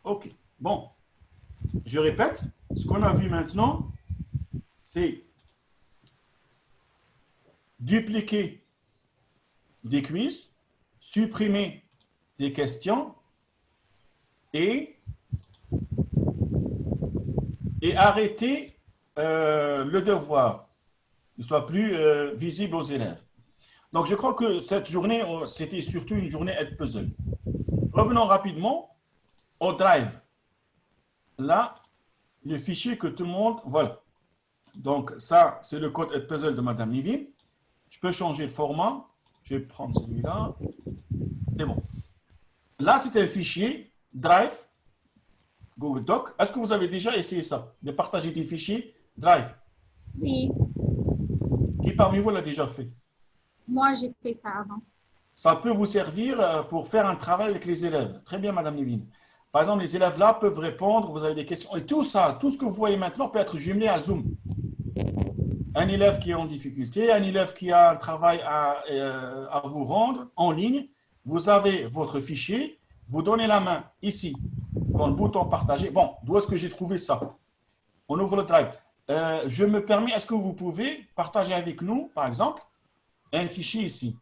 Ok, bon, je répète, ce qu'on a vu maintenant, c'est dupliquer des quiz, supprimer des questions et, arrêter le devoir, ne soit plus visible aux élèves. Donc, je crois que cette journée, c'était surtout une journée Ed Puzzle. Revenons rapidement au Drive. Là, le fichier que tout le monde, voilà. Donc, ça, c'est le code Ed Puzzle de Madame Nivine. Je peux changer le format. Je vais prendre celui-là. C'est bon. Là, c'est un fichier Drive, Google Doc. Est-ce que vous avez déjà essayé ça, de partager des fichiers Drive? Oui, Qui parmi vous l'a déjà fait? moi j'ai fait ça avant. Ça peut vous servir pour faire un travail avec les élèves. Très bien, Madame Levine. Par exemple, les élèves là peuvent répondre, vous avez des questions. Et tout ça, tout ce que vous voyez maintenant peut être jumelé à Zoom. Un élève qui est en difficulté, un élève qui a un travail à vous rendre en ligne, vous avez votre fichier, vous donnez la main ici, dans le bouton partager. Bon, d'où est-ce que j'ai trouvé ça? On ouvre le Drive. Je me permets, est-ce que vous pouvez partager avec nous, par exemple, un fichier ici?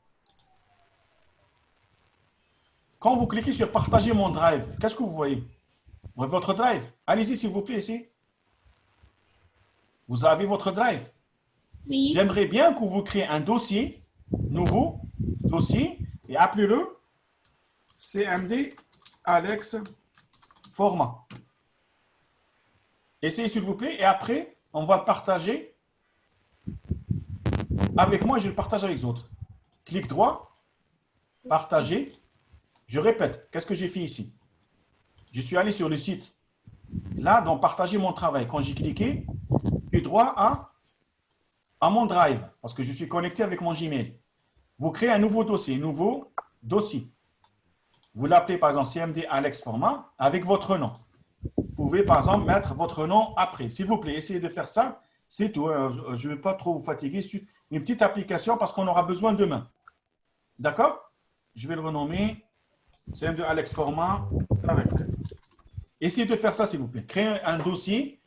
Quand vous cliquez sur partager mon Drive, qu'est-ce que vous voyez? Votre Drive. Allez-y, s'il vous plaît, ici. Vous avez votre Drive. Oui, J'aimerais bien que vous créez un dossier, nouveau dossier, et appelez-le CMD Alex Format. Essayez, s'il vous plaît, et après, on va le partager avec moi et je le partage avec les autres. Clic droit, partager. Je répète, qu'est-ce que j'ai fait ici? Je suis allé sur le site. Là, dans partager mon travail, quand j'ai cliqué, j'ai droit à mon Drive, parce que je suis connecté avec mon Gmail. Vous créez un nouveau dossier, Vous l'appelez par exemple CMD Alex Format avec votre nom. Vous pouvez par exemple mettre votre nom après. S'il vous plaît, essayez de faire ça. C'est tout. Je ne vais pas trop vous fatiguer. Une petite application parce qu'on aura besoin demain. D'accord? Je vais le renommer CMD Alex Format. Essayez de faire ça, s'il vous plaît. Créez un dossier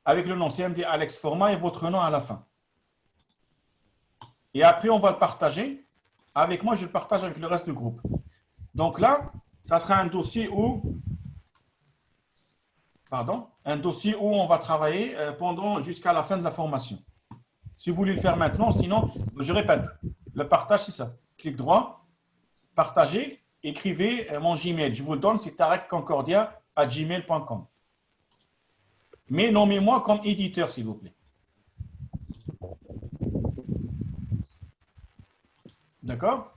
avec le nom CMD Alex Format et votre nom à la fin. Et après, on va le partager. Avec moi, je le partage avec le reste du groupe. Donc là, ça sera un dossier où, on va travailler jusqu'à la fin de la formation. Si vous voulez le faire maintenant, sinon, je répète, le partage, c'est ça. Clic droit, partager, écrivez mon Gmail. Je vous le donne, c'est tarekconcordia@gmail.com. Mais nommez-moi comme éditeur, s'il vous plaît. D'accord?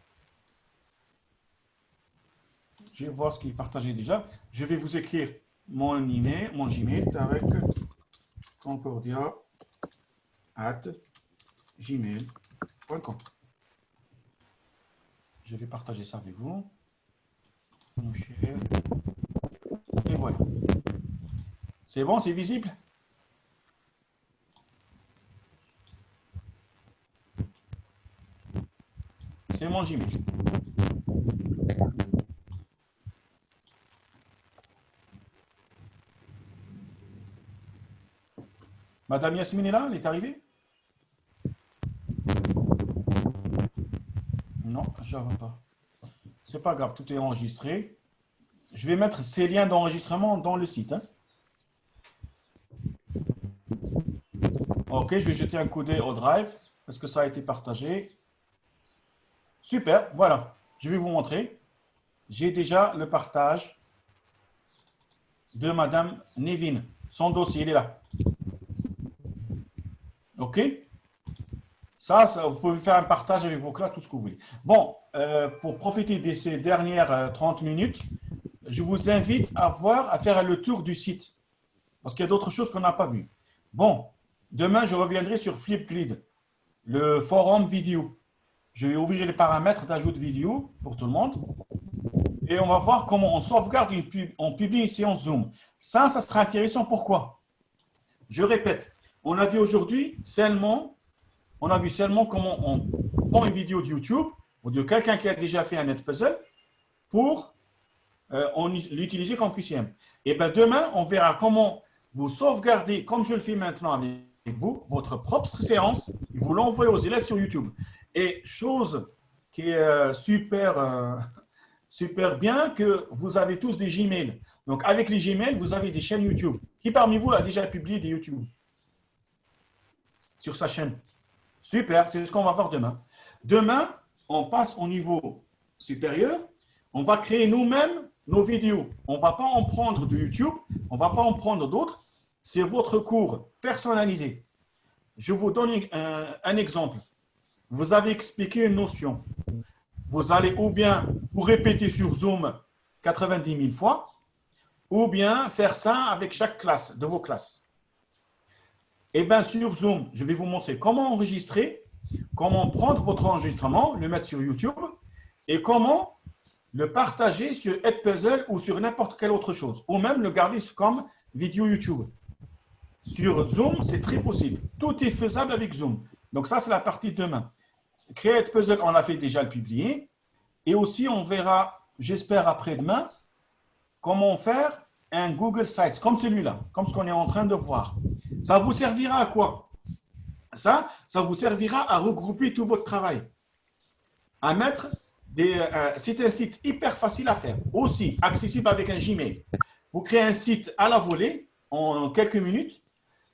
Je vais voir ce qui est partagé déjà. Je vais vous écrire mon email, mon Gmail, tarekconcordia@gmail.com. Je vais partager ça avec vous. Et voilà. C'est bon, c'est visible? C'est mon Gmail. Madame Yasmine est là? Elle est arrivée? Non, je ne vois pas. C'est pas grave, tout est enregistré. Je vais mettre ces liens d'enregistrement dans le site. Hein. Ok, je vais jeter un coup d'œil au Drive. Est-ce que ça a été partagé? Super, voilà. Je vais vous montrer. J'ai déjà le partage de Madame Nevin. Son dossier, il est là. Ok? Ça, vous pouvez faire un partage avec vos classes, tout ce que vous voulez. Bon, pour profiter de ces dernières 30 minutes, je vous invite à faire le tour du site. Parce qu'il y a d'autres choses qu'on n'a pas vues. Bon, demain, je reviendrai sur Flipgrid, le forum vidéo. Je vais ouvrir les paramètres d'ajout de vidéo pour tout le monde. Et on va voir comment on sauvegarde on publie une séance Zoom. Ça sera intéressant. Pourquoi? Je répète, on a vu seulement comment on prend une vidéo de YouTube ou de quelqu'un qui a déjà fait un net puzzle pour l'utiliser comme QCM. Et bien demain, on verra comment vous sauvegardez, comme je le fais maintenant avec vous, votre propre séance et vous l'envoyez aux élèves sur YouTube. Et chose qui est super bien, que vous avez tous des Gmail. Donc avec les Gmail, vous avez des chaînes YouTube. Qui parmi vous a déjà publié des YouTube sur sa chaîne? Super, c'est ce qu'on va voir demain. Demain, on passe au niveau supérieur. On va créer nous-mêmes nos vidéos. On ne va pas en prendre de YouTube, on ne va pas en prendre d'autres. C'est votre cours personnalisé. Je vous donne un exemple. Vous avez expliqué une notion. Vous allez ou bien vous répéter sur Zoom 90 000 fois, ou bien faire ça avec chaque classe de vos classes. Et bien sur Zoom, je vais vous montrer comment enregistrer, comment prendre votre enregistrement, le mettre sur YouTube, et comment le partager sur Edpuzzle ou sur n'importe quelle autre chose, ou même le garder comme vidéo YouTube. Sur Zoom, c'est très possible. Tout est faisable avec Zoom. Donc ça, c'est la partie de demain. Créer Edpuzzle, on l'a fait déjà le publier. Et aussi, on verra, j'espère après-demain, comment faire un Google Sites comme celui-là, comme ce qu'on est en train de voir. Ça vous servira à quoi? Ça vous servira à regrouper tout votre travail, à mettre c'est un site hyper facile à faire, aussi accessible avec un Gmail. Vous créez un site à la volée en quelques minutes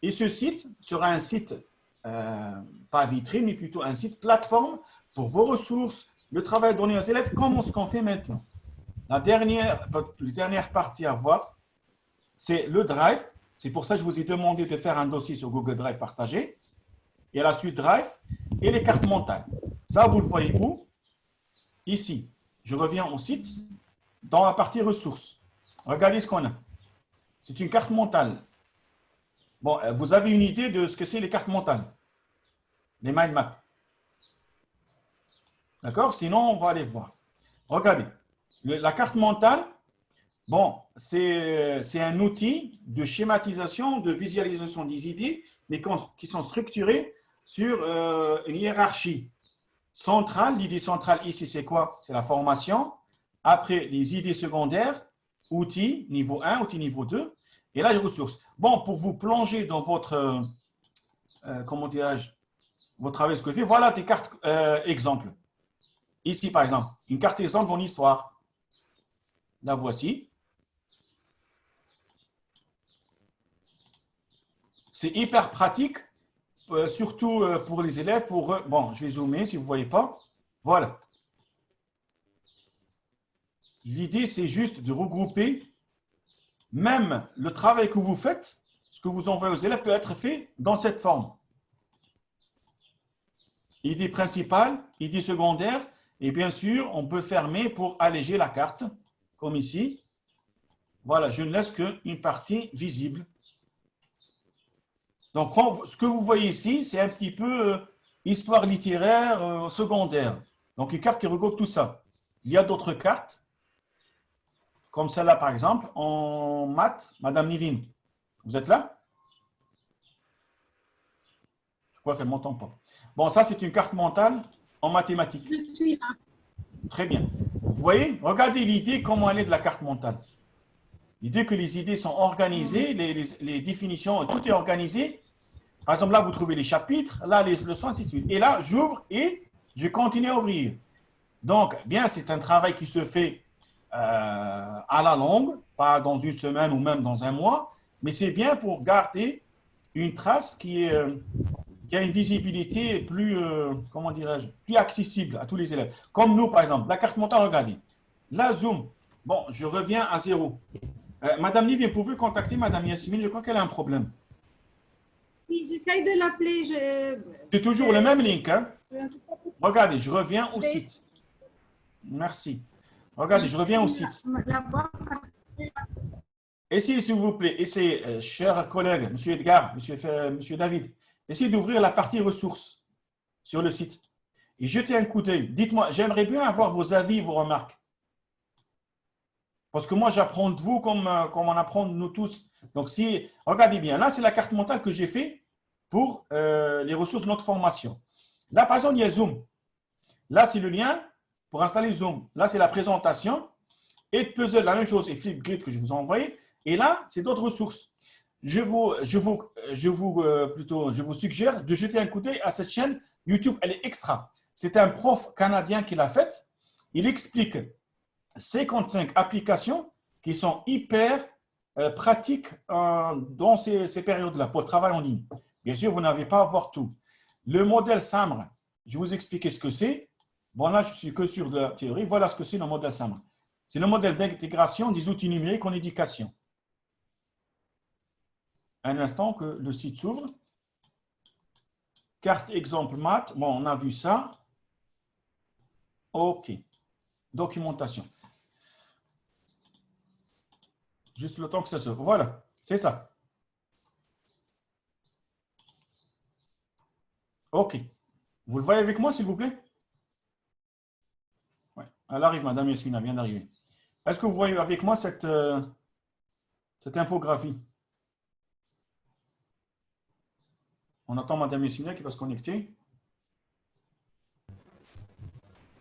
et ce site sera un site, pas vitrine, mais plutôt un site plateforme pour vos ressources, le travail donné aux élèves, comme ce qu'on fait maintenant. La dernière partie à voir, c'est le Drive. C'est pour ça que je vous ai demandé de faire un dossier sur Google Drive partagé. Et la suite Drive et les cartes mentales. Ça, vous le voyez où? Ici. Je reviens au site, dans la partie ressources. Regardez ce qu'on a. C'est une carte mentale. Bon, vous avez une idée de ce que c'est les cartes mentales, les mind maps. D'accord? Sinon, on va aller voir. Regardez. La carte mentale, bon, c'est un outil de schématisation, de visualisation des idées, mais qui sont structurées sur une hiérarchie centrale. L'idée centrale ici, c'est quoi? C'est la formation. Après, les idées secondaires, outils niveau 1, outils niveau 2, et là, les ressources. Bon, pour vous plonger dans votre, comment dirais-je, votre travail scolaire, voilà des cartes exemples. Ici, par exemple, une carte exemple en histoire. La voici. C'est hyper pratique, surtout pour les élèves. Bon, je vais zoomer si vous ne voyez pas. Voilà. L'idée, c'est juste de regrouper même le travail que vous faites, ce que vous envoyez aux élèves peut être fait dans cette forme. Idée principale, idée secondaire, et bien sûr, on peut fermer pour alléger la carte, comme ici. Voilà, je ne laisse qu'une partie visible. Donc, ce que vous voyez ici, c'est un petit peu histoire littéraire secondaire. Donc, une carte qui regroupe tout ça. Il y a d'autres cartes, comme celle-là, par exemple, en maths. Madame Nivine, vous êtes là? Je crois qu'elle ne m'entend pas. Bon, ça, c'est une carte mentale en mathématiques. Je suis là. Très bien. Vous voyez, regardez l'idée, comment elle est de la carte mentale. L'idée que les idées sont organisées, les définitions, tout est organisé. Par exemple, là, vous trouvez les chapitres, là, les leçons, ainsi de suite. Et là, j'ouvre et je continue à ouvrir. Donc, bien, c'est un travail qui se fait à la longue, pas dans une semaine ou même dans un mois, mais c'est bien pour garder une trace qui a une visibilité plus, comment dirais-je, plus accessible à tous les élèves. Comme nous, par exemple, la carte mentale, regardez. La Zoom, bon, je reviens à zéro. Madame Nivine, pouvez-vous contacter Madame Yasmine? Je crois qu'elle a un problème. Oui, j'essaye de l'appeler. C'est toujours le même link. Hein? Regardez, je reviens au site. Merci. Regardez, je reviens au site. Essayez, s'il vous plaît, essayez, chers collègues, M. Edgar, M. David, essayez d'ouvrir la partie ressources sur le site et jetez un coup d'œil. Dites-moi, j'aimerais bien avoir vos avis, vos remarques. Parce que moi, j'apprends de vous comme on apprend de nous tous. Donc, regardez bien, là, c'est la carte mentale que j'ai fait pour les ressources de notre formation. Là, par exemple, il y a Zoom. Là, c'est le lien pour installer Zoom. Là, c'est la présentation. Edpuzzle, la même chose, et Flipgrid que je vous ai envoyé. Et là, c'est d'autres ressources. Je vous suggère de jeter un coup d'œil à cette chaîne YouTube. Elle est extra. C'est un prof canadien qui l'a faite. Il explique 55 applications qui sont hyper pratiques dans ces périodes-là pour le travail en ligne. Bien sûr, vous n'avez pas à voir tout. Le modèle SAMR, je vais vous expliquer ce que c'est. Bon, là, je suis que sur la théorie. Voilà ce que c'est le modèle SAMR. C'est le modèle d'intégration des outils numériques en éducation. Un instant que le site s'ouvre. Carte exemple maths. Bon, on a vu ça. OK. Documentation. Juste le temps que ça s'ouvre. Voilà, c'est ça. OK. Vous le voyez avec moi, s'il vous plaît? Oui. Elle arrive, Madame Yasmina, vient d'arriver. Est-ce que vous voyez avec moi cette infographie? On attend Madame Yasmina qui va se connecter.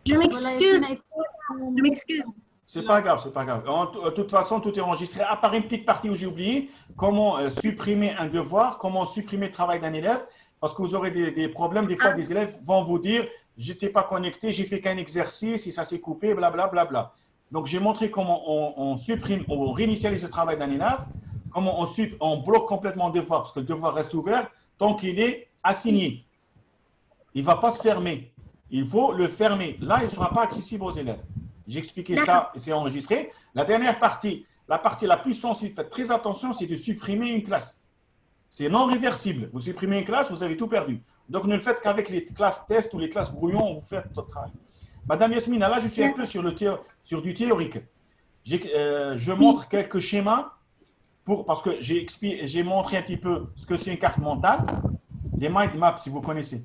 Je m'excuse. Je m'excuse. C'est pas grave, c'est pas grave. De toute façon, tout est enregistré, à part une petite partie où j'ai oublié comment supprimer un devoir, comment supprimer le travail d'un élève, parce que vous aurez des problèmes. Des fois, des élèves vont vous dire « je n'étais pas connecté, j'ai fait qu'un exercice et ça s'est coupé, blablabla. Bla. » Donc, j'ai montré comment on supprime, on réinitialise le travail d'un élève, comment on bloque complètement le devoir, parce que le devoir reste ouvert tant qu'il est assigné. Il ne va pas se fermer. Il faut le fermer. Là, il ne sera pas accessible aux élèves. J'ai expliqué ça et c'est enregistré. La dernière partie, la partie la plus sensible, faites très attention, c'est de supprimer une classe. C'est non réversible. Vous supprimez une classe, vous avez tout perdu. Donc, ne le faites qu'avec les classes tests ou les classes brouillons, vous faites votre travail. Madame Yasmina, là, je suis un peu sur du théorique. Je montre quelques schémas parce que j'ai montré un petit peu ce que c'est une carte mentale, des mind maps, si vous connaissez.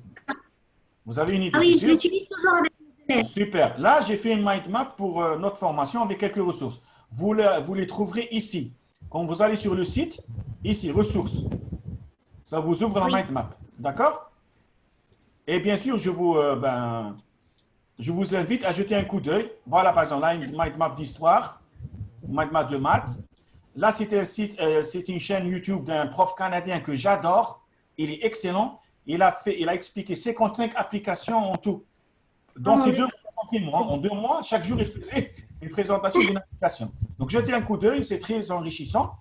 Vous avez une idée? Ah oui, je l'utilise toujours avec les élèves. Super. Là, j'ai fait une mind map pour notre formation avec quelques ressources. Vous les trouverez ici. Quand vous allez sur le site, ici, ressources. Ça vous ouvre la mind map. D'accord? Et bien sûr, je vous invite à jeter un coup d'œil. Voilà, par exemple, là, une mind map d'histoire, une mind map de maths. Là, c'est une chaîne YouTube d'un prof canadien que j'adore. Il est excellent. Il a expliqué 55 applications en tout. Dans ces 2 mois, en 2 mois, chaque jour, il faisait une présentation d'une application. Donc, jetez un coup d'œil, c'est très enrichissant.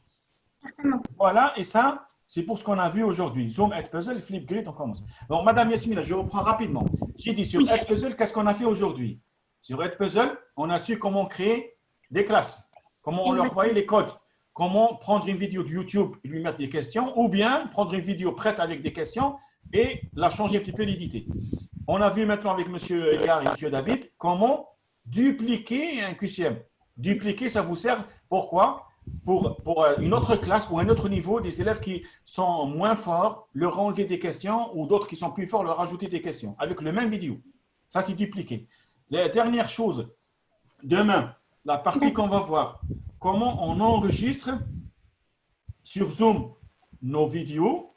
Voilà, et ça, c'est pour ce qu'on a vu aujourd'hui. Zoom, Edpuzzle, Flipgrid, on commence. Bon, Madame Yasmina, je reprends rapidement. J'ai dit sur Edpuzzle, qu'est-ce qu'on a fait aujourd'hui? Sur Edpuzzle, on a su comment créer des classes, comment on leur envoyait les codes, comment prendre une vidéo de YouTube et lui mettre des questions, ou bien prendre une vidéo prête avec des questions et la changer un petit peu, l'éditer. On a vu maintenant avec M. Edgar et M. David comment dupliquer un QCM. Dupliquer, ça vous sert pourquoi? Pour une autre classe, pour un autre niveau, des élèves qui sont moins forts, leur enlever des questions ou d'autres qui sont plus forts, leur ajouter des questions avec le même vidéo. Ça, c'est dupliquer. La dernière chose, demain, la partie qu'on va voir, comment on enregistre sur Zoom nos vidéos,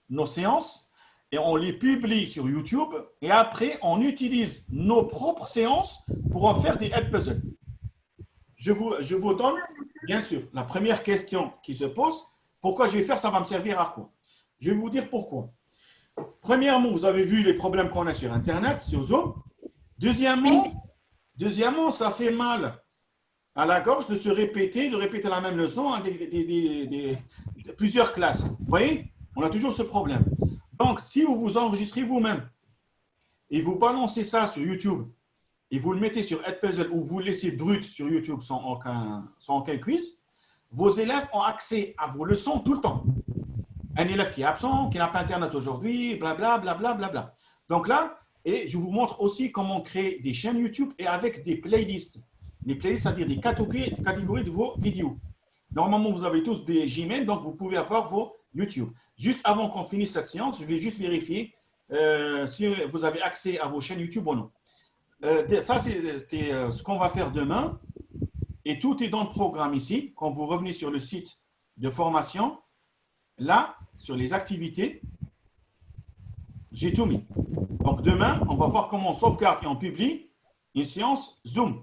nos séances, et on les publie sur YouTube, et après, on utilise nos propres séances pour en faire des Edpuzzle. Je vous donne, bien sûr, la première question qui se pose, pourquoi je vais faire, ça va me servir à quoi? Je vais vous dire pourquoi. Premièrement, vous avez vu les problèmes qu'on a sur Internet, sur Zoom. Deuxièmement, ça fait mal à la gorge de répéter la même leçon à plusieurs classes. Vous voyez, on a toujours ce problème. Donc, si vous vous enregistrez vous-même et vous balancez ça sur YouTube et vous le mettez sur Edpuzzle ou vous le laissez brut sur YouTube sans aucun quiz, vos élèves ont accès à vos leçons tout le temps. Un élève qui est absent, qui n'a pas Internet aujourd'hui, blablabla, blablabla. Donc là, et je vous montre aussi comment créer des chaînes YouTube et avec des playlists. Les playlists, c'est-à-dire des catégories de vos vidéos. Normalement, vous avez tous des Gmail, donc vous pouvez avoir vos YouTube. Juste avant qu'on finisse cette séance, je vais juste vérifier si vous avez accès à vos chaînes YouTube ou non. Ça, c'est ce qu'on va faire demain. Et tout est dans le programme ici. Quand vous revenez sur le site de formation, là, sur les activités, j'ai tout mis. Donc, demain, on va voir comment on sauvegarde et on publie une séance Zoom.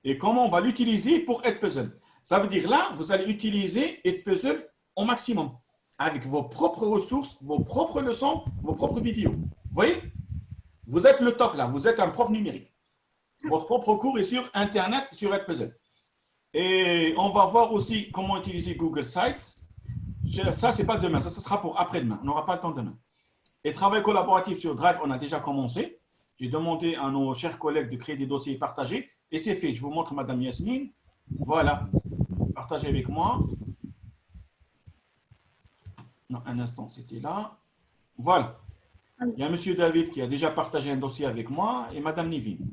et comment on va l'utiliser pour Edpuzzle. Ça veut dire là, vous allez utiliser Edpuzzle au maximum, avec vos propres ressources, vos propres leçons, vos propres vidéos. Vous voyez? Vous êtes le top là, vous êtes un prof numérique. Votre propre cours est sur Internet, sur Edpuzzle. Et on va voir aussi comment utiliser Google Sites. Ça, ce n'est pas demain, ça sera pour après-demain. On n'aura pas le temps demain. Et travail collaboratif sur Drive, on a déjà commencé. J'ai demandé à nos chers collègues de créer des dossiers partagés et c'est fait. Je vous montre Madame Yasmine. Voilà. Partagez avec moi. Non, un instant, c'était là. Voilà. Il y a Monsieur David qui a déjà partagé un dossier avec moi et Madame Nivine.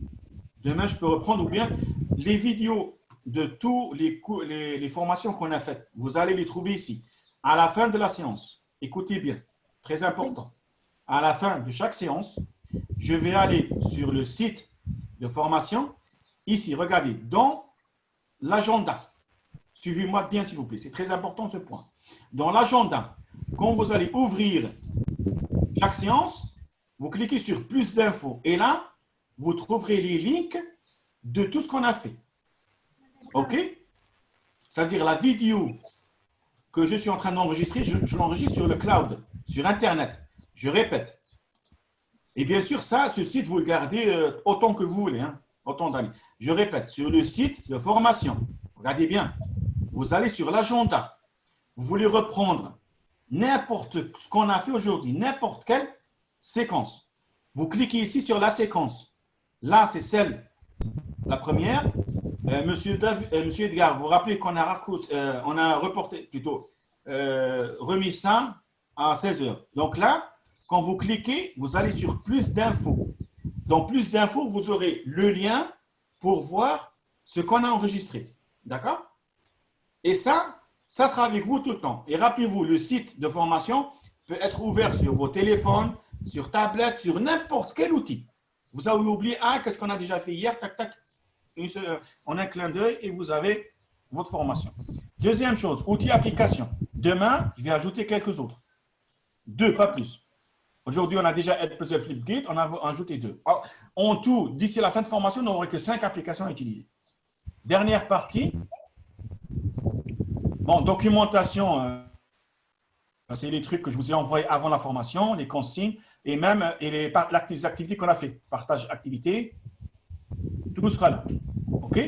Demain, je peux reprendre ou bien les vidéos de tous les formations qu'on a faites. Vous allez les trouver ici. À la fin de la séance, écoutez bien, très important. À la fin de chaque séance, je vais aller sur le site de formation. Ici, regardez, dans l'agenda. Suivez-moi bien, s'il vous plaît. C'est très important ce point. Dans l'agenda, quand vous allez ouvrir chaque séance, vous cliquez sur plus d'infos. Et là, vous trouverez les links de tout ce qu'on a fait. OK? Ça veut dire la vidéo que je suis en train d'enregistrer, je l'enregistre sur le cloud, sur Internet. Je répète. Et bien sûr, ça, ce site, vous le gardez autant que vous voulez, hein, autant d'années. Je répète, sur le site de formation, regardez bien, vous allez sur l'agenda. Vous voulez reprendre n'importe ce qu'on a fait aujourd'hui, n'importe quelle séquence. Vous cliquez ici sur la séquence. Là, c'est celle, la première. Monsieur Edgar, vous vous rappelez qu'on a, on a reporté, plutôt, remis ça à 16 heures. Donc là, quand vous cliquez, vous allez sur plus d'infos. Dans plus d'infos, vous aurez le lien pour voir ce qu'on a enregistré. D'accord? Et ça sera avec vous tout le temps. Et rappelez-vous, le site de formation peut être ouvert sur vos téléphones, sur tablette, sur n'importe quel outil. Vous avez oublié, qu'est-ce qu'on a déjà fait hier, tac, tac, en un clin d'œil et vous avez votre formation. Deuxième chose, outils application. Demain, je vais ajouter quelques autres. 2, pas plus. Aujourd'hui, on a déjà Edpuzzle Flipgrid, on a ajouté 2. En tout, d'ici la fin de formation, on n'aurait que 5 applications à utiliser. Dernière partie. Bon, documentation, c'est les trucs que je vous ai envoyés avant la formation, les consignes et même les activités qu'on a fait. Partage activité, tout sera là. OK?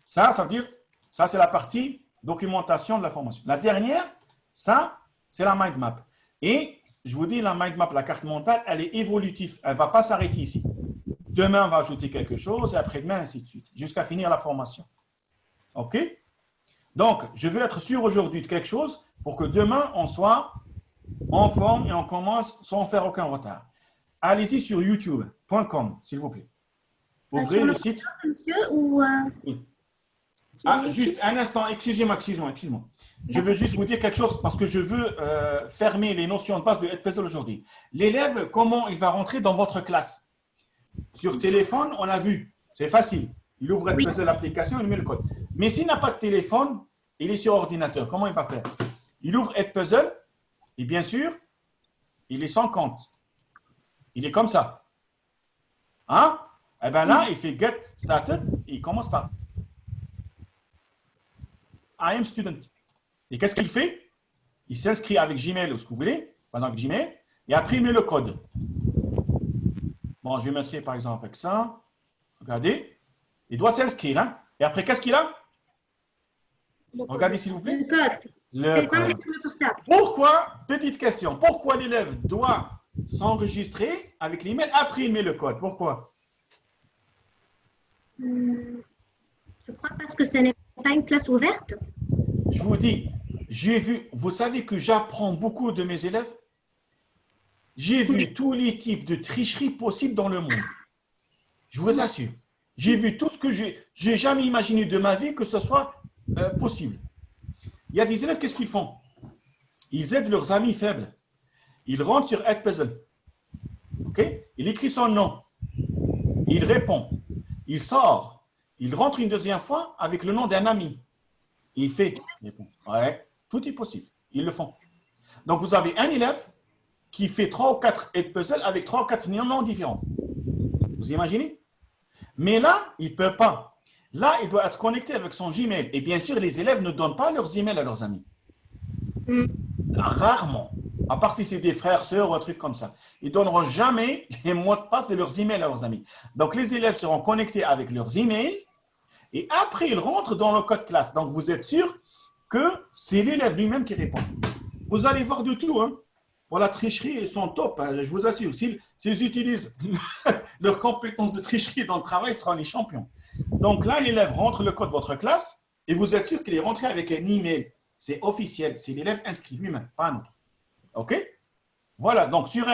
Ça veut dire, ça c'est la partie documentation de la formation. La dernière, ça, c'est la mind map. Et je vous dis, la mind map, la carte mentale, elle est évolutive. Elle ne va pas s'arrêter ici. Demain, on va ajouter quelque chose et après-demain, ainsi de suite, jusqu'à finir la formation. OK? Donc, je veux être sûr aujourd'hui de quelque chose pour que demain, on soit en forme et on commence sans faire aucun retard. Allez-y sur youtube.com, s'il vous plaît. Ouvrez le site. Monsieur, ou Oui. Juste un instant, excusez-moi. Je veux juste vous dire quelque chose parce que je veux fermer les notions de base de Edpuzzle aujourd'hui. L'élève, comment il va rentrer dans votre classe? Sur téléphone, on a vu, c'est facile. Il ouvre Edpuzzle l'application, il met le code. Mais s'il n'a pas de téléphone, il est sur ordinateur. Comment il va faire? Il ouvre Edpuzzle et bien sûr, il est sans compte. Il est comme ça. Hein? Eh bien là, il fait Get Started et il commence par I am student. Et qu'est-ce qu'il fait? Il s'inscrit avec Gmail ou ce que vous voulez, par exemple Gmail, et après il met le code. Bon, je vais m'inscrire par exemple avec ça. Regardez. Il doit s'inscrire. Hein? Et après, qu'est-ce qu'il a? Regardez s'il vous plaît. Le code. Pourquoi, petite question, pourquoi l'élève doit s'enregistrer avec l'email après il met le code? Pourquoi? Je crois parce que ce n'est pas une classe ouverte. Je vous dis, j'ai vu, vous savez que j'apprends beaucoup de mes élèves. J'ai vu tous les types de tricheries possibles dans le monde. Je vous assure. J'ai vu tout ce que j'ai jamais imaginé de ma vie que ce soit possible. Il y a des élèves, qu'est-ce qu'ils font? Ils aident leurs amis faibles. Ils rentrent sur Edpuzzle. OK? Il écrit son nom. Il répond. Il sort. Il rentre une deuxième fois avec le nom d'un ami. Il fait. Ouais, tout est possible. Ils le font. Donc, vous avez un élève qui fait 3 ou 4 Edpuzzle avec 3 ou 4 noms différents. Vous imaginez? Mais là, il ne peut pas. Là, il doit être connecté avec son Gmail. Et bien sûr, les élèves ne donnent pas leurs emails à leurs amis. Rarement. À part si c'est des frères, sœurs ou un truc comme ça. Ils ne donneront jamais les mots de passe de leurs emails à leurs amis. Donc, les élèves seront connectés avec leurs emails et après, ils rentrent dans le code classe. Donc, vous êtes sûr que c'est l'élève lui-même qui répond. Vous allez voir du tout. Hein. Pour la tricherie, ils sont top. Hein, je vous assure. S'ils utilisent leurs compétences de tricherie dans le travail, ils seront les champions. Donc là, l'élève rentre le code de votre classe et vous êtes sûr qu'il est rentré avec un email. C'est officiel. C'est l'élève inscrit lui-même, pas un autre. OK? Voilà. Donc, sur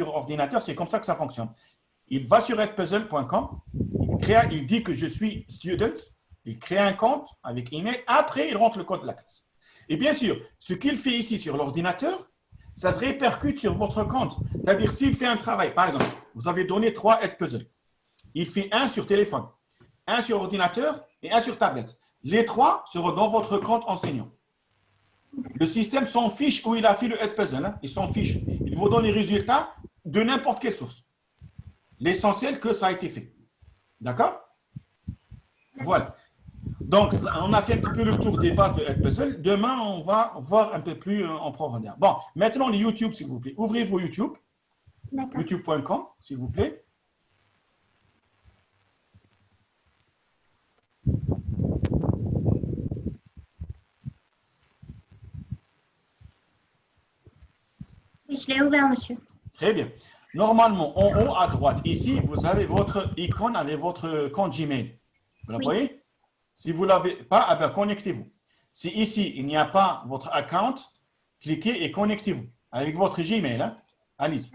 ordinateur, c'est comme ça que ça fonctionne. Il va sur edpuzzle.com. Il dit que je suis student. Il crée un compte avec email. Après, il rentre le code de la classe. Et bien sûr, ce qu'il fait ici sur l'ordinateur, ça se répercute sur votre compte. C'est-à-dire, s'il fait un travail, par exemple, vous avez donné 3 edpuzzles. Il fait un sur téléphone, un sur ordinateur et un sur tablette. Les 3 seront dans votre compte enseignant. Le système s'en fiche où il a fait le edpuzzle. Hein. Il s'en fiche. Il vous donne les résultats de n'importe quelle source. L'essentiel que ça a été fait. D'accord? Voilà. Donc, on a fait un petit peu le tour des bases de Edpuzzle. Demain, on va voir un peu plus en profondeur. Bon, maintenant, les YouTube, s'il vous plaît. Ouvrez vos YouTube. YouTube.com, s'il vous plaît. Je l'ai ouvert, monsieur. Très bien. Normalement, en haut à droite, ici, vous avez votre icône avec votre compte Gmail. Vous la voyez? Si vous ne l'avez pas, eh bien, connectez-vous. Si ici, il n'y a pas votre account, cliquez et connectez-vous avec votre Gmail. Hein? Allez-y.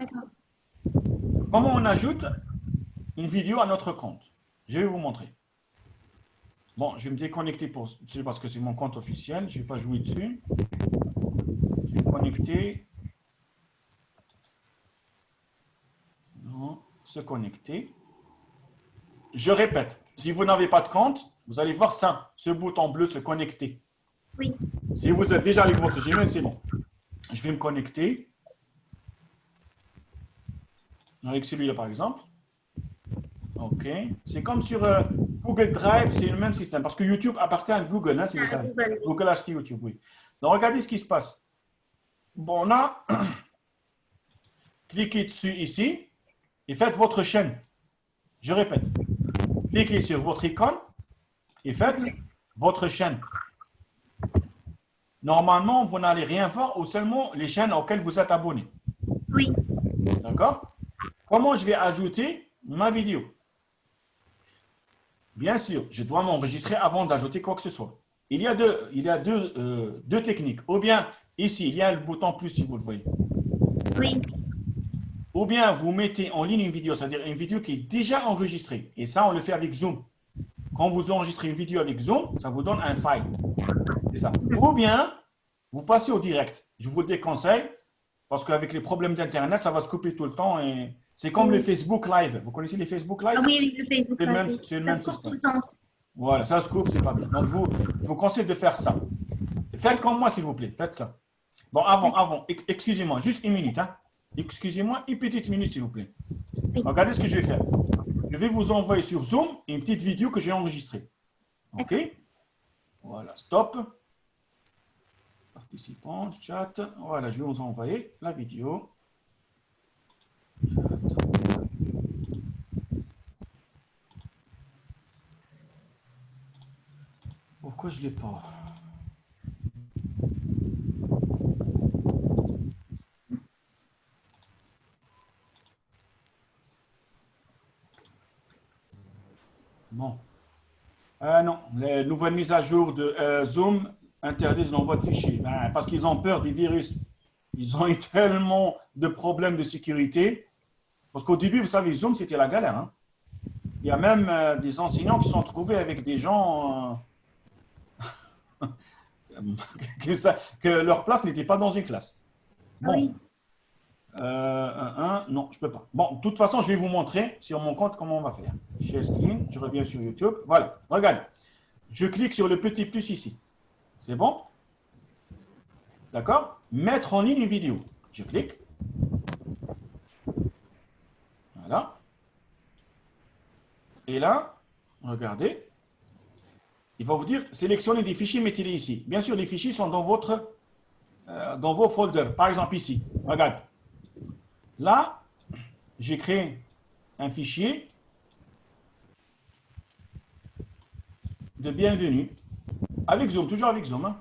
Comment on ajoute une vidéo à notre compte? Je vais vous montrer. Bon, je vais me déconnecter parce que c'est mon compte officiel. Je ne vais pas jouer dessus. Je vais me connecter. Non, se connecter. Je répète, si vous n'avez pas de compte, vous allez voir ça, ce bouton bleu, se connecter. Oui. Si vous êtes déjà avec votre Gmail, c'est bon. Je vais me connecter. Avec celui-là, par exemple. OK. C'est comme sur Google Drive, c'est le même système. Parce que YouTube appartient à Google, hein, si vous savez. Google a acheté YouTube, oui. Donc, regardez ce qui se passe. Bon, on a cliquez dessus ici et faites votre chaîne. Je répète. Cliquez sur votre icône et faites votre chaîne. Normalement, vous n'allez rien voir ou seulement les chaînes auxquelles vous êtes abonné. Oui. D'accord? Comment je vais ajouter ma vidéo? Bien sûr, je dois m'enregistrer avant d'ajouter quoi que ce soit. Il y a deux techniques. Ou bien, ici, il y a le bouton plus si vous le voyez. Oui. Ou bien, vous mettez en ligne une vidéo, c'est-à-dire une vidéo qui est déjà enregistrée. Et ça, on le fait avec Zoom. Quand vous enregistrez une vidéo avec Zoom, ça vous donne un file. C'est ça. Ou bien, vous passez au direct. Je vous le déconseille parce qu'avec les problèmes d'Internet, ça va se couper tout le temps. Et c'est comme le Facebook Live. Vous connaissez les Facebook Live? Ah oui, le Facebook. C'est le même système. Voilà, ça se coupe, c'est pas bien. Donc, je vous conseille de faire ça. Faites comme moi, s'il vous plaît. Faites ça. Bon, avant, excusez-moi, juste une minute. Hein. Excusez-moi, une petite minute, s'il vous plaît. Regardez ce que je vais faire. Je vais vous envoyer sur Zoom une petite vidéo que j'ai enregistrée. OK? Voilà, stop. Participants, chat. Voilà, je vais vous envoyer la vidéo. Chat. Pourquoi je ne l'ai pas? Bon. Non, les nouvelles mises à jour de Zoom interdisent l'envoi de fichiers. Ben, parce qu'ils ont peur des virus. Ils ont eu tellement de problèmes de sécurité. Parce qu'au début, vous savez, Zoom, c'était la galère. Hein. Il y a même des enseignants qui se sont trouvés avec des gens que leur place n'était pas dans une classe. Bon. Oui. Non, je ne peux pas. Bon, de toute façon, je vais vous montrer sur mon compte comment on va faire. Share screen, je reviens sur YouTube. Voilà, regardez. Je clique sur le petit plus ici. C'est bon? D'accord? Mettre en ligne une vidéo. Je clique. Voilà. Et là, Regardez. Il va vous dire, sélectionnez des fichiers, mettez-les ici. Bien sûr, les fichiers sont dans dans vos folders. Par exemple, ici. Regarde. Là, j'ai créé un fichier de bienvenue. Avec Zoom, toujours avec Zoom. Hein.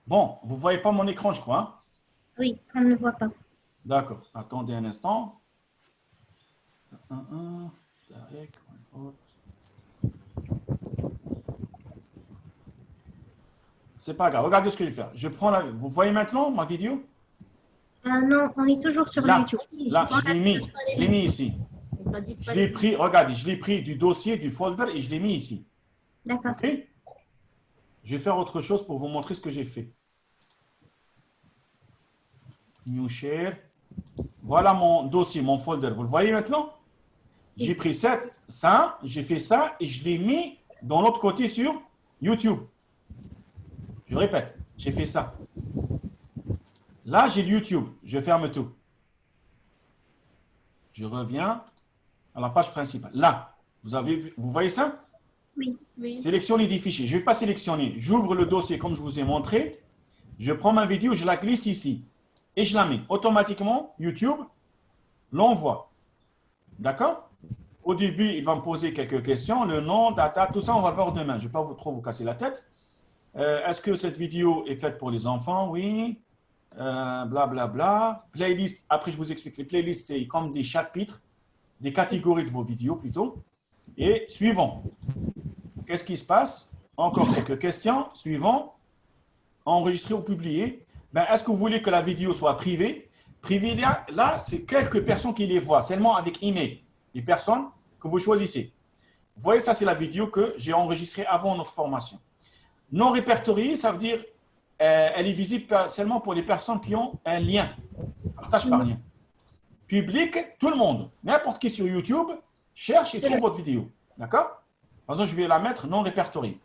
Bon, vous ne voyez pas mon écran, je crois. Hein? Oui, on ne le voit pas. D'accord. Attendez un instant. C'est pas grave. Regardez ce que je vais faire. Je prends Vous voyez maintenant ma vidéo? Non, on est toujours sur Là, YouTube. là, je l'ai mis ici. Je l'ai pris, regardez, je l'ai pris du dossier, du folder et je l'ai mis ici. D'accord. OK? Je vais faire autre chose pour vous montrer ce que j'ai fait. New share. Voilà mon dossier, mon folder. Vous le voyez maintenant? J'ai pris ça, j'ai fait ça et je l'ai mis dans l'autre côté sur YouTube. Je répète, j'ai fait ça. Là, j'ai YouTube. Je ferme tout. Je reviens à la page principale. Là, vous voyez ça? Oui. Sélectionnez des fichiers. Je ne vais pas sélectionner. J'ouvre le dossier comme je vous ai montré. Je prends ma vidéo, je la glisse ici. Et je la mets. Automatiquement, YouTube l'envoie. D'accord? Au début, il va me poser quelques questions. Le nom, data, tout ça, on va le voir demain. Je ne vais pas trop vous casser la tête. Est-ce que cette vidéo est faite pour les enfants? Oui. Blablabla. Bla. Playlist. Après, je vous explique. Les playlists, c'est comme des chapitres, des catégories de vos vidéos plutôt. Et suivant. Qu'est-ce qui se passe? Encore quelques questions. Suivant. Enregistrer ou publier. Est-ce que vous voulez que la vidéo soit privée? Privée, là, c'est quelques personnes qui les voient, seulement avec email. Les personnes que vous choisissez. Vous voyez, ça, c'est la vidéo que j'ai enregistrée avant notre formation. Non répertoriée, ça veut dire elle est visible seulement pour les personnes qui ont un lien. Partage par lien. Public, tout le monde. N'importe qui sur YouTube, cherche et trouve votre vidéo. D'accord? Par exemple, je vais la mettre non répertoriée.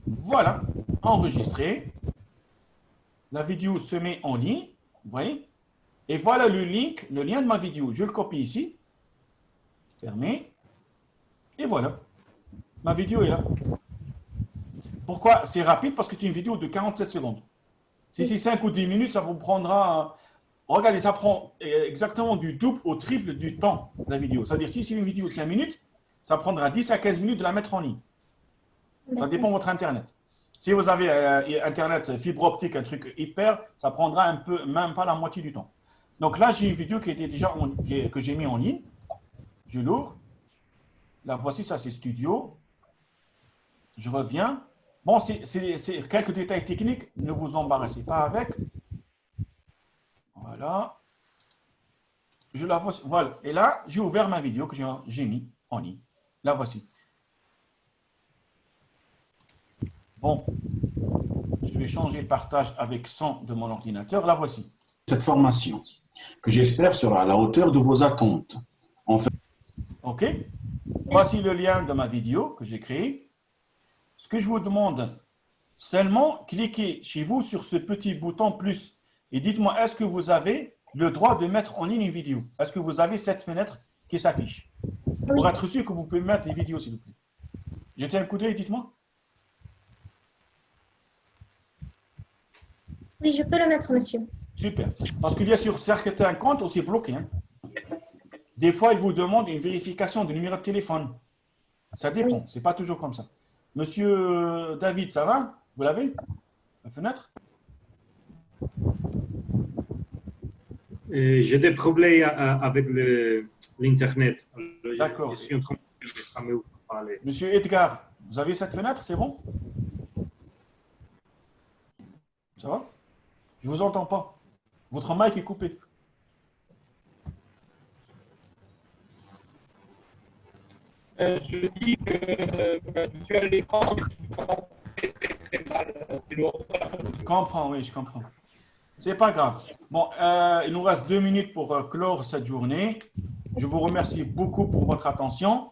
Voilà. Enregistré. La vidéo se met en ligne. Vous voyez? Et voilà le lien de ma vidéo. Je le copie ici. Fermé. Et voilà. Ma vidéo est là. Pourquoi? C'est rapide parce que c'est une vidéo de 47 secondes. Si c'est 5 ou 10 minutes, ça vous prendra... Regardez, ça prend exactement du double au triple du temps de la vidéo. C'est-à-dire, si c'est une vidéo de 5 minutes, ça prendra 10 à 15 minutes de la mettre en ligne. Ça dépend de votre Internet. Si vous avez Internet fibre optique, un truc hyper, ça prendra un peu, même pas la moitié du temps. Donc là, j'ai une vidéo qui était déjà que j'ai mis en ligne. Je l'ouvre. Là, voici, ça c'est Studio. Je reviens. Bon, c'est quelques détails techniques. Ne vous embarrassez pas avec. Voilà. Je la vois. Voilà. Et là, j'ai ouvert ma vidéo que j'ai mis en ligne. La voici. Bon. Je vais changer le partage avec son de mon ordinateur. La voici. Cette formation, que j'espère sera à la hauteur de vos attentes. OK. Voici le lien de ma vidéo que j'ai créé. Ce que je vous demande, seulement cliquez chez vous sur ce petit bouton plus et dites-moi, est-ce que vous avez le droit de mettre en ligne une vidéo? Est-ce que vous avez cette fenêtre qui s'affiche? Pour être sûr que vous pouvez mettre des vidéos, s'il vous plaît. Jetez un coup d'œil, dites-moi. Oui, je peux le mettre, monsieur. Super. Parce qu'il y a sur certains comptes aussi bloqué. Hein. Des fois, ils vous demandent une vérification du numéro de téléphone. Ça dépend. Oui. Ce n'est pas toujours comme ça. Monsieur David, ça va? Vous l'avez? La fenêtre? J'ai des problèmes avec l'Internet. D'accord. Je suis en train de parler. Monsieur Edgar, vous avez cette fenêtre? C'est bon? Ça va? Je ne vous entends pas. Votre mic est coupé. Je dis que je suis à l'écran, très mal. Je comprends, oui, je comprends. C'est pas grave. Bon, il nous reste 2 minutes pour clore cette journée. Je vous remercie beaucoup pour votre attention.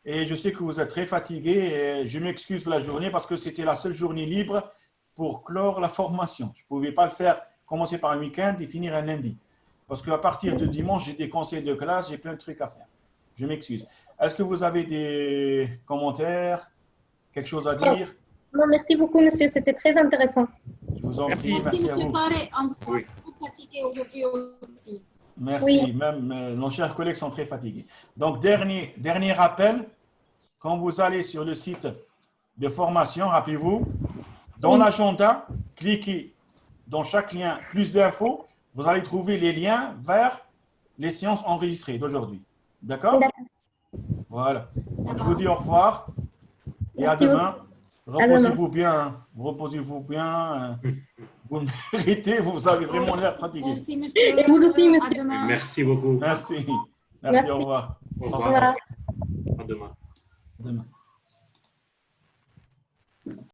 Et je sais que vous êtes très fatigués. Et je m'excuse de la journée parce que c'était la seule journée libre pour clore la formation. Je ne pouvais pas le faire, commencer par un week-end et finir un lundi. Parce qu'à partir de dimanche, j'ai des conseils de classe, j'ai plein de trucs à faire. Je m'excuse. Est-ce que vous avez des commentaires, quelque chose à dire? Non, merci beaucoup, monsieur. C'était très intéressant. Je vous en prie, Merci, merci à M. vous. Tarek. On est Oui. fatigué aujourd'hui aussi. Merci, Oui. même nos chers collègues sont très fatigués. Donc, dernier rappel, quand vous allez sur le site de formation, rappelez-vous, dans Oui. l'agenda, cliquez dans chaque lien plus d'infos, vous allez trouver les liens vers les séances enregistrées d'aujourd'hui. D'accord? D'accord. Voilà. Donc, je vous dis au revoir et Merci à demain. demain. Reposez-vous bien. Reposez-vous bien. Vous le méritez, vous avez vraiment l'air fatigué. Merci, monsieur. Et vous aussi, monsieur. À demain. Merci beaucoup. Merci. Merci. Au revoir. Au Au revoir. revoir. À demain. Demain.